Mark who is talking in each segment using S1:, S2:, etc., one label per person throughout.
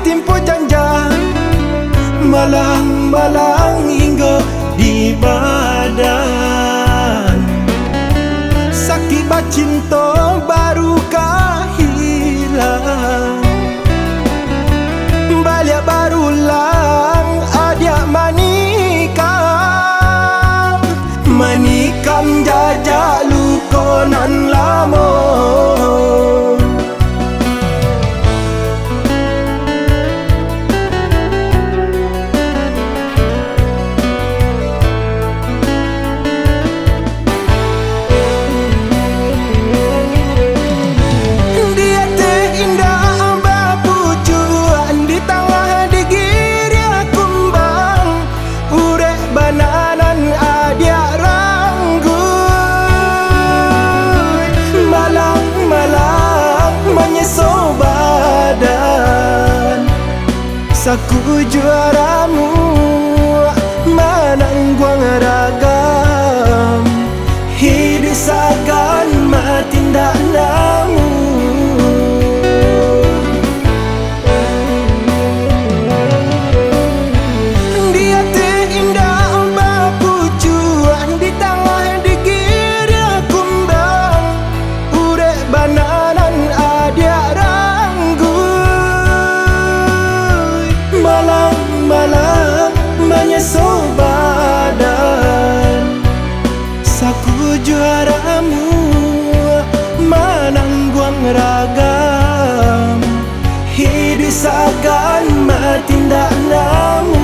S1: ditimpu janja, malang-malang hingga di badan. Sakit bacinta barukah hilang, balik barulang adia manikam. Manikam jajak lukonan lama. Saku juaramu manangguang ragam, hidup sagan matindak namu. Dia terindah bapucuan di tengah digiri kumbang, urek bananan adia malang-malang menyesal badan. Saku juaramu manangguang ragam, hidup sagan matindak namu.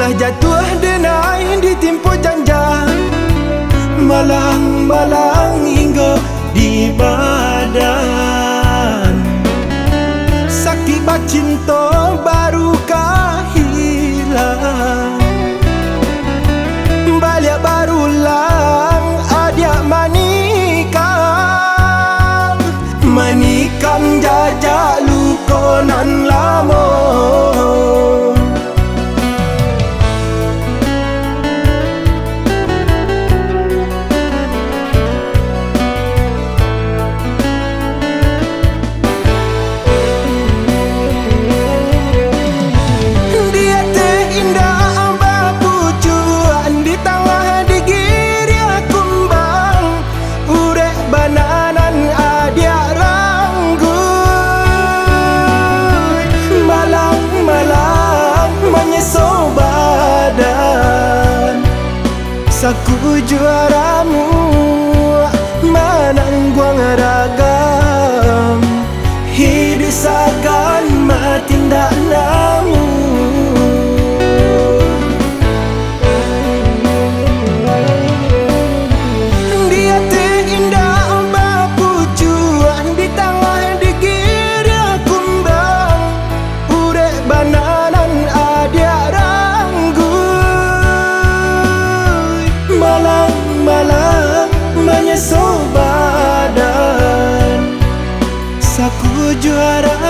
S1: Lah jatuh denai ditimpu janja, malang-malang hingga di badan. Sakit bacinta barukah hilang, balik barulang adia manikam. Manikam jajak lukonan lama. Saku juaramu manangguang ragam, hidup sagan matindak namu. Dia terindah bapucuan di tengah digiri kumbang, urek bananan adia malang-malang menyesal badan. Saku juara